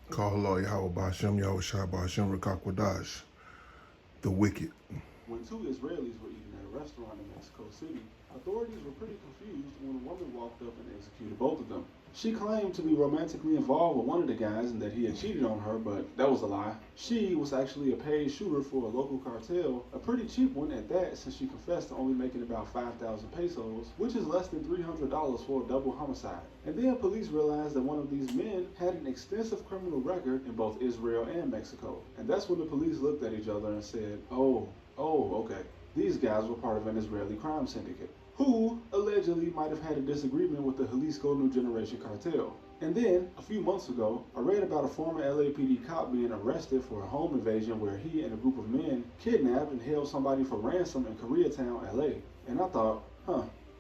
Kahalal Yahweh Ba'Shem Yahweh Shai Ba'Shem Rekakwadash, the wicked. When two Israelis were eating at a restaurant in Mexico City, authorities were pretty confused when a woman walked up and executed both of them. She claimed to be romantically involved with one of the guys and that he had cheated on her, but that was a lie. She was actually a paid shooter for a local cartel, a pretty cheap one at that, since she confessed to only making about 5,000 pesos, which is less than $300 for a double homicide. And then police realized that one of these men had an extensive criminal record in both Israel and Mexico. And that's when the police looked at each other and said, oh, okay. These guys were part of an Israeli crime syndicate, who allegedly might have had a disagreement with the Jalisco New Generation cartel. And then, a few months ago, I read about a former LAPD cop being arrested for a home invasion where he and a group of men kidnapped and held somebody for ransom in Koreatown, LA. And I thought,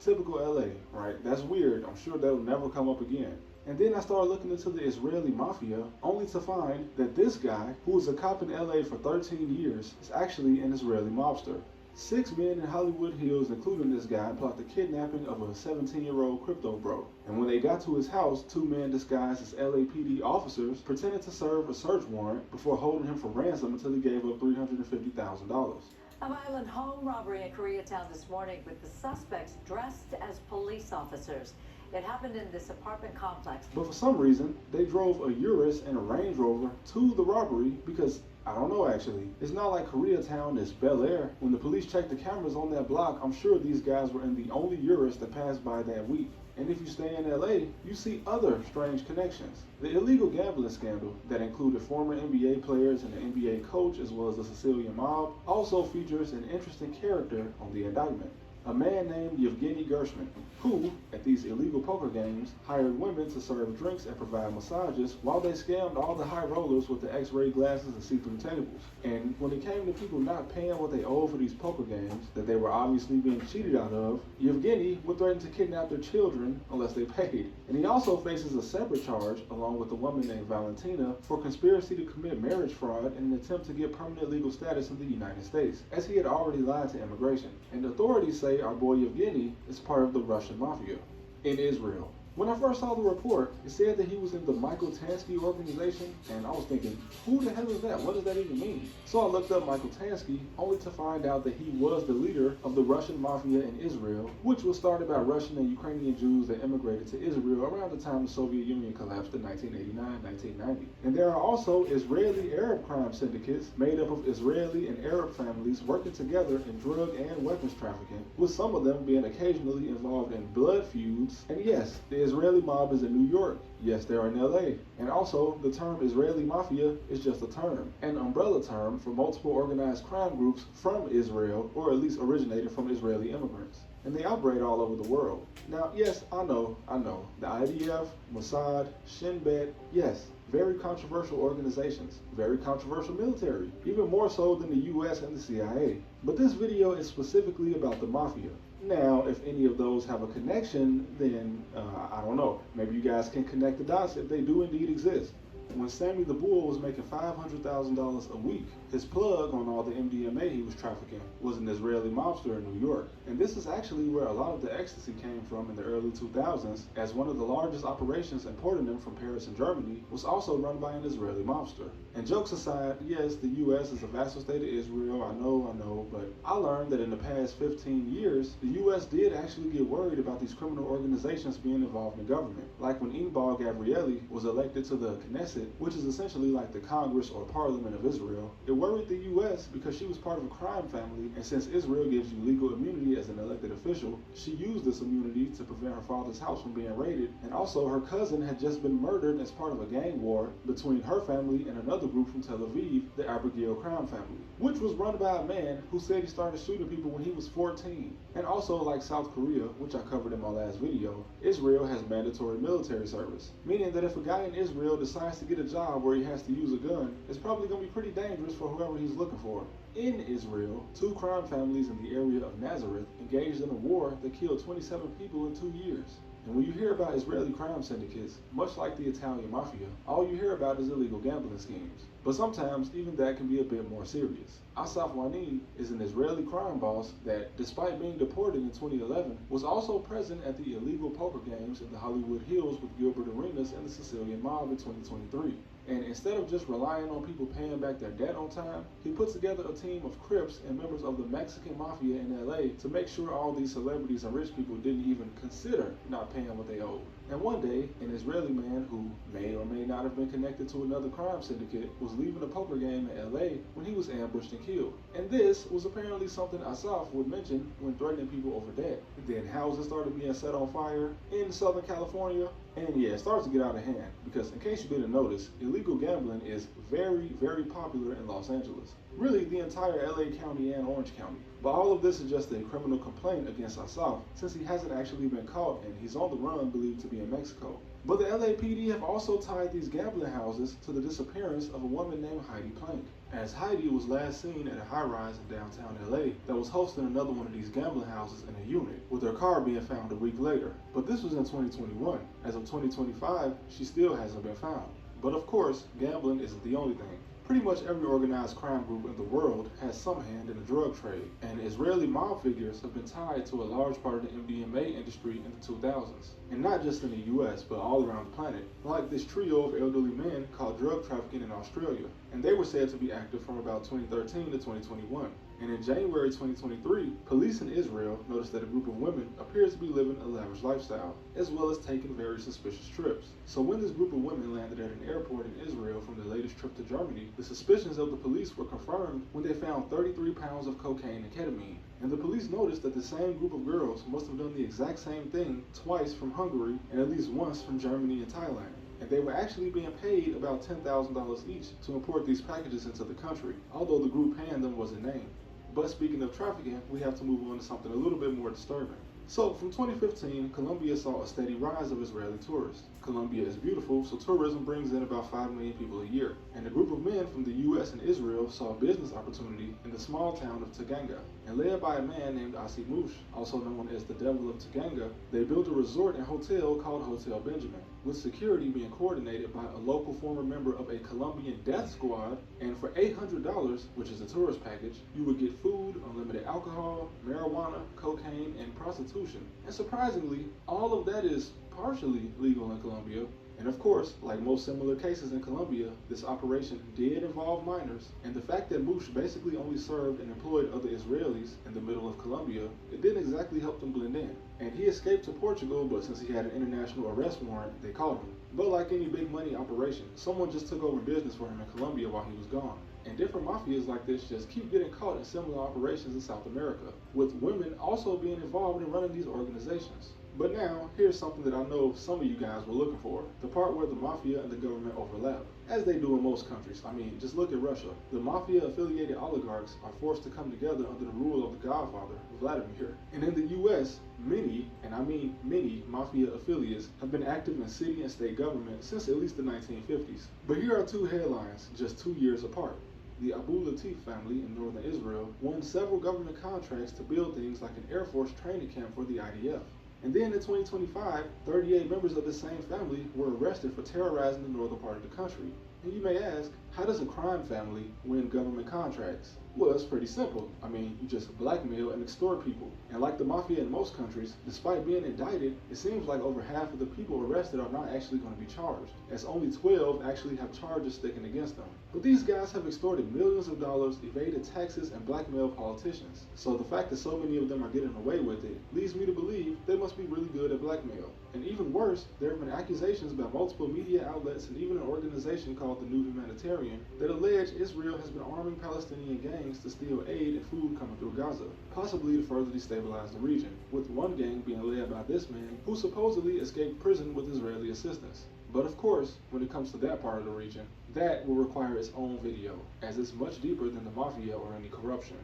typical LA, right? That's weird. I'm sure that'll never come up again. And then I started looking into the Israeli mafia, only to find that this guy, who was a cop in LA for 13 years, is actually an Israeli mobster. 6 men in Hollywood Hills, including this guy, plot the kidnapping of a 17-year-old crypto bro. And when they got to his house, 2 men disguised as LAPD officers pretended to serve a search warrant before holding him for ransom until he gave up $350,000. A violent home robbery in Koreatown this morning with the suspects dressed as police officers. It happened in this apartment complex. But for some reason, they drove a Urus and a Range Rover to the robbery because, I don't know actually, it's not like Koreatown is Bel Air. When the police checked the cameras on that block, I'm sure these guys were in the only Urus that passed by that week. And if you stay in LA, you see other strange connections. The illegal gambling scandal that included former NBA players and an NBA coach as well as the Sicilian mob also features an interesting character on the indictment. A man named Yevgeny Gershman, who, at these illegal poker games, hired women to serve drinks and provide massages while they scammed all the high rollers with the x-ray glasses and see-through tables. And when it came to people not paying what they owed for these poker games that they were obviously being cheated out of, Yevgeny would threaten to kidnap their children unless they paid. And he also faces a separate charge, along with a woman named Valentina, for conspiracy to commit marriage fraud in an attempt to get permanent legal status in the United States, as he had already lied to immigration. And authorities say our boy Yevgeny is part of the Russian mafia in Israel. When I first saw the report, it said that he was in the Michael Tansky organization, and I was thinking, who the hell is that? What does that even mean? So I looked up Michael Tansky, only to find out that he was the leader of the Russian mafia in Israel, which was started by Russian and Ukrainian Jews that immigrated to Israel around the time the Soviet Union collapsed in 1989-1990. And there are also Israeli Arab crime syndicates made up of Israeli and Arab families working together in drug and weapons trafficking, with some of them being occasionally involved in blood feuds. And yes, the Israeli mob is in New York. Yes, they're in LA. And also, the term Israeli mafia is just a term, an umbrella term for multiple organized crime groups from Israel, or at least originated from Israeli immigrants. And they operate all over the world. Now, yes, I know, the IDF, Mossad, Shin Bet, yes, very controversial organizations, very controversial military, even more so than the US and the CIA. But this video is specifically about the mafia. Now, if any of those have a connection, then I don't know. Maybe you guys can connect the dots if they do indeed exist. When Sammy the Bull was making $500,000 a week, his plug on all the MDMA he was trafficking was an Israeli mobster in New York. And this is actually where a lot of the ecstasy came from in the early 2000s, as one of the largest operations importing them from Paris and Germany was also run by an Israeli mobster. And jokes aside, yes, the US is a vassal state of Israel, I know, but I learned that in the past 15 years, the US did actually get worried about these criminal organizations being involved in government. Like when Inbal Gabrieli was elected to the Knesset, which is essentially like the Congress or Parliament of Israel. It worried the US because she was part of a crime family, and since Israel gives you legal immunity as an elected official, she used this immunity to prevent her father's house from being raided. And also, her cousin had just been murdered as part of a gang war between her family and another group from Tel Aviv, the Abigail crime family, which was run by a man who said he started shooting people when he was 14. And also, like South Korea, which I covered in my last video, Israel has mandatory military service, meaning that if a guy in Israel decides to get a job where he has to use a gun, it's probably going to be pretty dangerous for whoever he's looking for. In Israel, 2 crime families in the area of Nazareth engaged in a war that killed 27 people in 2 years. And when you hear about Israeli crime syndicates, much like the Italian mafia, all you hear about is illegal gambling schemes. But sometimes even that can be a bit more serious. Asaf Wani is an Israeli crime boss that, despite being deported in 2011, was also present at the illegal poker games in the Hollywood Hills with Gilbert Arenas and the Sicilian mob in 2023. And instead of just relying on people paying back their debt on time, he put together a team of Crips and members of the Mexican Mafia in LA to make sure all these celebrities and rich people didn't even consider not paying what they owed. And one day, an Israeli man who may or may not have been connected to another crime syndicate was leaving a poker game in LA when he was ambushed and killed. And this was apparently something Esau would mention when threatening people over debt. Then houses started being set on fire in Southern California. And yeah, it starts to get out of hand because, in case you didn't notice, illegal gambling is very, very popular in Los Angeles. Really, the entire LA County and Orange County. But all of this is just a criminal complaint against Esau, since he hasn't actually been caught and he's on the run, believed to be in Mexico. But the LAPD have also tied these gambling houses to the disappearance of a woman named Heidi Plank, as Heidi was last seen at a high-rise in downtown LA that was hosting another one of these gambling houses in a unit, with her car being found a week later. But this was in 2021. As of 2025, she still hasn't been found. But of course, gambling isn't the only thing. Pretty much every organized crime group in the world has some hand in the drug trade, and Israeli mob figures have been tied to a large part of the MDMA industry in the 2000s. And not just in the US, but all around the planet, like this trio of elderly men called drug trafficking in Australia. And they were said to be active from about 2013 to 2021. And in January 2023, police in Israel noticed that a group of women appears to be living a lavish lifestyle, as well as taking very suspicious trips. So when this group of women landed at an airport in Israel from their latest trip to Germany, the suspicions of the police were confirmed when they found 33 pounds of cocaine and ketamine. And the police noticed that the same group of girls must have done the exact same thing twice from Hungary and at least once from Germany and Thailand. And they were actually being paid about $10,000 each to import these packages into the country, although the group paying them wasn't named. But speaking of trafficking, we have to move on to something a little bit more disturbing. So from 2015, Colombia saw a steady rise of Israeli tourists. Colombia is beautiful, so tourism brings in about 5 million people a year. And a group of men from the US and Israel saw a business opportunity in the small town of Taganga. And led by a man named Asi Mush, also known as the Devil of Taganga, they built a resort and hotel called Hotel Benjamin, with security being coordinated by a local former member of a Colombian death squad. And for $800, which is a tourist package, you would get food, unlimited alcohol, marijuana, cocaine, and prostitution. And surprisingly, all of that is partially legal in Colombia. And of course, like most similar cases in Colombia, this operation did involve minors, and the fact that Mush basically only served and employed other Israelis in the middle of Colombia, it didn't exactly help them blend in. And he escaped to Portugal, but since he had an international arrest warrant, they caught him. But like any big money operation, someone just took over business for him in Colombia while he was gone. And different mafias like this just keep getting caught in similar operations in South America, with women also being involved in running these organizations. But now, here's something that I know some of you guys were looking for, the part where the mafia and the government overlap, as they do in most countries. I mean, just look at Russia. The mafia-affiliated oligarchs are forced to come together under the rule of the Godfather, Vladimir. And in the US, many, and I mean many, mafia affiliates have been active in city and state government since at least the 1950s. But here are two headlines, just 2 years apart. The Abu Latif family in northern Israel won several government contracts to build things like an Air Force training camp for the IDF. And then in 2025, 38 members of the same family were arrested for terrorizing the northern part of the country. And you may ask, how does a crime family win government contracts? Well, it's pretty simple. I mean, you just blackmail and extort people. And like the mafia in most countries, despite being indicted, it seems like over half of the people arrested are not actually going to be charged, as only 12 actually have charges sticking against them. But these guys have extorted millions of dollars, evaded taxes, and blackmailed politicians. So the fact that so many of them are getting away with it leads me to believe they must be really good at blackmail. And even worse, there have been accusations by multiple media outlets and even an organization called the New Humanitarian that allege Israel has been arming Palestinian gangs to steal aid and food coming through Gaza, possibly to further destabilize the region, with one gang being led by this man who supposedly escaped prison with Israeli assistance. But of course, when it comes to that part of the region, that will require its own video, as it's much deeper than the mafia or any corruption.